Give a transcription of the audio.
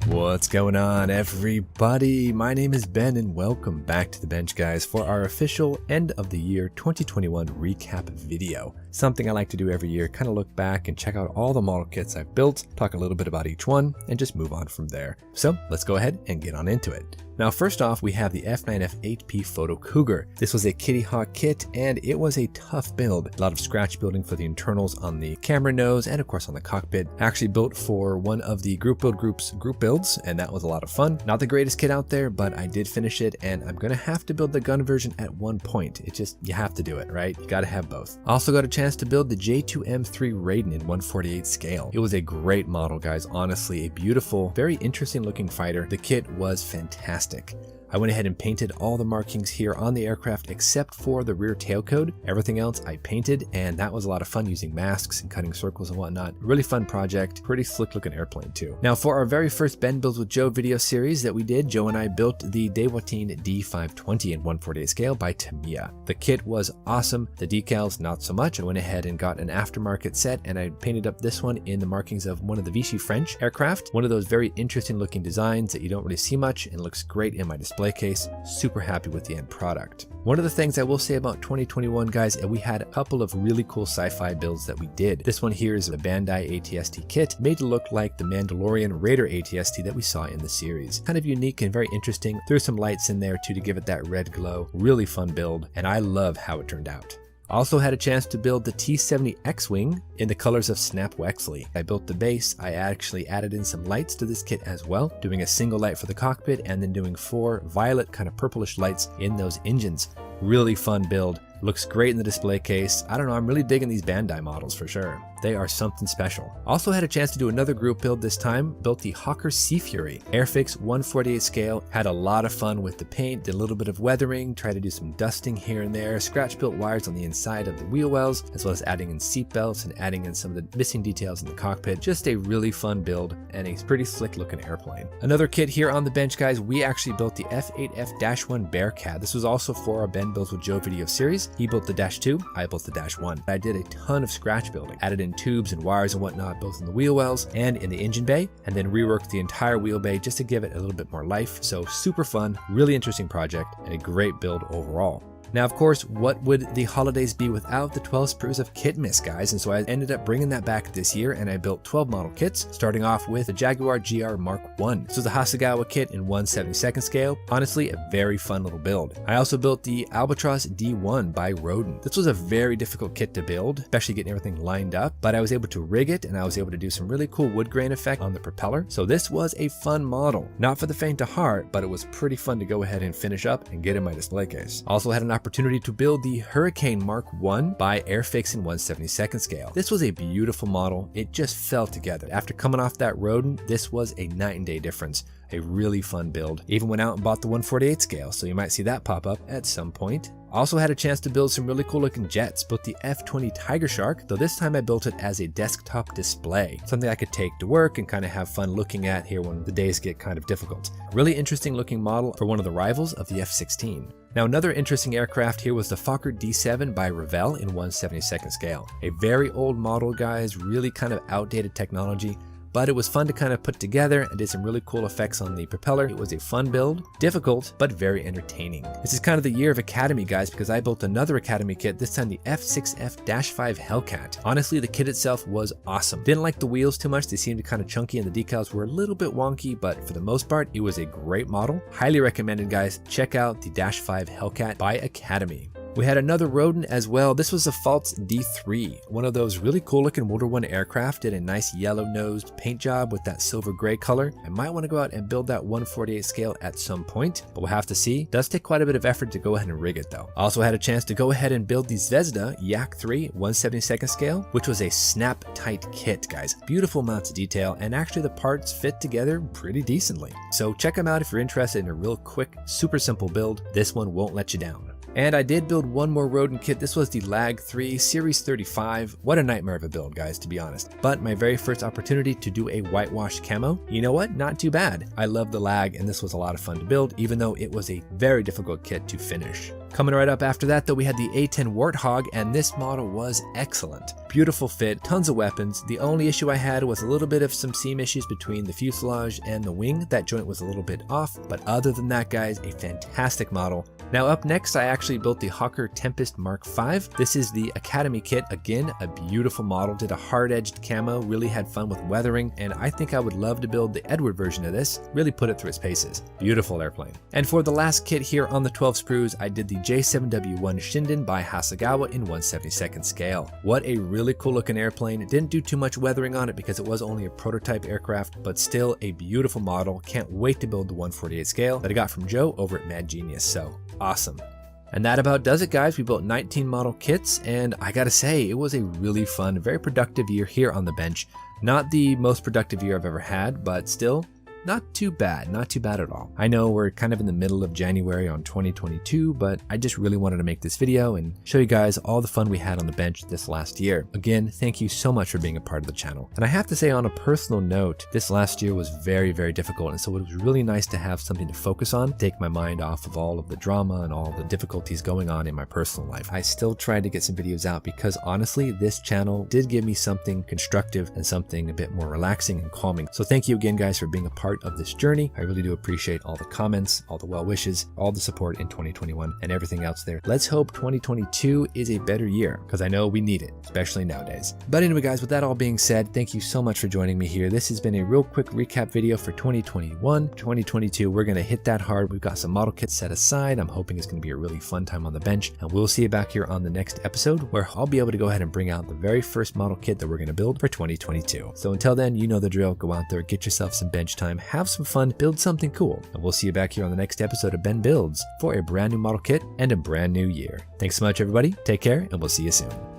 What's going on, everybody? My name is Ben and welcome back to the bench, guys, for our official end of the year 2021 recap video. Something I like to do every year, kind of look back and check out all the model kits I've built, talk a little bit about each one, and just move on from there. So let's go ahead and get on into it. Now, first off, we have the F9F8P Photo Cougar. This was a Kitty Hawk kit, and it was a tough build. A lot of scratch building for the internals on the camera nose, and of course on the cockpit. Actually built for one of the group builds, and that was a lot of fun. Not the greatest kit out there, but I did finish it, and I'm gonna have to build the gun version at one point. It's just, you have to do it, right? You gotta have both. Also got a chance to build the J2M3 Raiden in 1/48 scale. It was a great model, guys. Honestly, a beautiful, very interesting looking fighter. The kit was fantastic. I went ahead and painted all the markings here on the aircraft except for the rear tailcode. Everything else I painted, and that was a lot of fun using masks and cutting circles and whatnot. Really fun project, pretty slick looking airplane too. Now, for our very first Ben Builds with Joe video series that we did, Joe and I built the Dewatine D520 in 1/48 scale by Tamiya. The kit was awesome, the decals not so much. I went ahead and got an aftermarket set and I painted up this one in the markings of one of the Vichy French aircraft. One of those very interesting looking designs that you don't really see much and looks great in my display case. Super happy with the end product. One of the things I will say about 2021, guys, is we had a couple of really cool sci-fi builds that we did. This one here is a Bandai ATST kit made to look like the Mandalorian Raider ATST that we saw in the series. Kind of unique and very interesting. Threw some lights in there too to give it that red glow. Really fun build, and I love how it turned out. Also had a chance to build the T-70 X-Wing in the colors of Snap Wexley. I built the base. I actually added in some lights to this kit as well, doing a single light for the cockpit and then doing 4 violet kind of purplish lights in those engines. Really fun build. Looks great in the display case. I don't know, I'm really digging these Bandai models for sure. They are something special. Also had a chance to do another group build this time, built the Hawker Sea Fury. Airfix 1/48 scale, had a lot of fun with the paint, did a little bit of weathering, tried to do some dusting here and there, scratch built wires on the inside of the wheel wells, as well as adding in seat belts and adding in some of the missing details in the cockpit. Just a really fun build and a pretty slick looking airplane. Another kit here on the bench, guys, we actually built the F8F-1 Bearcat. This was also for our Ben Builds with Joe video series. He built the -2, I built the -1. I did a ton of scratch building, added in tubes and wires and whatnot, both in the wheel wells and in the engine bay, and then reworked the entire wheel bay just to give it a little bit more life. So super fun, really interesting project, and a great build overall. Now, of course, what would the holidays be without the 12 sprues of kit miss, guys? And so I ended up bringing that back this year, and I built 12 model kits, starting off with the Jaguar GR Mk. This was a Hasegawa kit in 1/72 scale. Honestly, a very fun little build. I also built the Albatros D.I by Raiden. This was a very difficult kit to build, especially getting everything lined up, but I was able to rig it, and I was able to do some really cool wood grain effect on the propeller. So this was a fun model. Not for the faint of heart, but it was pretty fun to go ahead and finish up and get in my display case. Also had an opportunity to build the Hurricane Mk. by Airfix in 1/72 scale. This was a beautiful model. It just fell together. After coming off that Raiden, this was a night and day difference. A really fun build. Even went out and bought the 1/48 scale, so you might see that pop up at some point. Also had a chance to build some really cool looking jets, built the F-20 Tigershark, though this time I built it as a desktop display. Something I could take to work and kind of have fun looking at here when the days get kind of difficult. Really interesting looking model for one of the rivals of the F-16. Now, another interesting aircraft here was the Fokker D.VII by Revell in 1/72 scale. A very old model, guys, really kind of outdated technology, but it was fun to kind of put together and did some really cool effects on the propeller. It was a fun build, difficult, but very entertaining. This is kind of the year of Academy, guys, because I built another Academy kit, this time the F6F-5 Hellcat. Honestly, the kit itself was awesome. Didn't like the wheels too much. They seemed kind of chunky and the decals were a little bit wonky, but for the most part, it was a great model. Highly recommended, guys. Check out the -5 Hellcat by Academy. We had another Raiden as well. This was a Falz D3, one of those really cool looking World War I aircraft. Did a nice yellow nosed paint job with that silver gray color. I might want to go out and build that 1/48 scale at some point, but we'll have to see. Does take quite a bit of effort to go ahead and rig it though. Also had a chance to go ahead and build the Zvezda Yak 3 1/72 scale, which was a snap tight kit, guys. Beautiful amounts of detail, and actually the parts fit together pretty decently. So check them out if you're interested in a real quick, super simple build. This one won't let you down. And I did build one more Raiden kit. This was the LaGG 3 Series 35. What a nightmare of a build, guys, to be honest. But my very first opportunity to do a whitewash camo, you know what? Not too bad. I love the LaGG, and this was a lot of fun to build, even though it was a very difficult kit to finish. Coming right up after that, though, we had the A10 Warthog, and this model was excellent. Beautiful fit, tons of weapons. The only issue I had was a little bit of some seam issues between the fuselage and the wing. That joint was a little bit off, but other than that, guys, a fantastic model. Now up next, I actually built the Hawker Tempest Mk.I. This is the Academy kit. Again, a beautiful model, did a hard-edged camo, really had fun with weathering, and I think I would love to build the Edward version of this, really put it through its paces. Beautiful airplane. And for the last kit here on the 12 sprues, I did the J7W1 Shinden by Hasegawa in 1/72nd scale. What a really cool looking airplane. It didn't do too much weathering on it because it was only a prototype aircraft, but still a beautiful model. Can't wait to build the 1/48 scale that I got from Joe over at Mad Genius. So awesome. And that about does it, guys. We built 19 model kits, and I gotta say, it was a really fun, very productive year here on the bench. Not the most productive year I've ever had, but still not too bad at all. I know we're kind of in the middle of January on 2022, but I just really wanted to make this video and show you guys all the fun we had on the bench this last year. Again, thank you so much for being a part of the channel. And I have to say, on a personal note, this last year was very, very difficult, and so it was really nice to have something to focus on, take my mind off of all of the drama and all the difficulties going on in my personal life. I still tried to get some videos out because honestly, this channel did give me something constructive and something a bit more relaxing and calming. So thank you again, guys, for being a part of this journey. I really do appreciate all the comments, all the well wishes, all the support in 2021 and everything else there. Let's hope 2022 is a better year, because I know we need it, especially nowadays. But anyway, guys, with that all being said, thank you so much for joining me here. This has been a real quick recap video for 2021. 2022, we're going to hit that hard. We've got some model kits set aside. I'm hoping it's going to be a really fun time on the bench, and we'll see you back here on the next episode where I'll be able to go ahead and bring out the very first model kit that we're going to build for 2022. So until then, you know the drill. Go out there, get yourself some bench time, have some fun, build something cool, and we'll see you back here on the next episode of Ben Builds for a brand new model kit and a brand new year. Thanks so much, everybody. Take care, and we'll see you soon.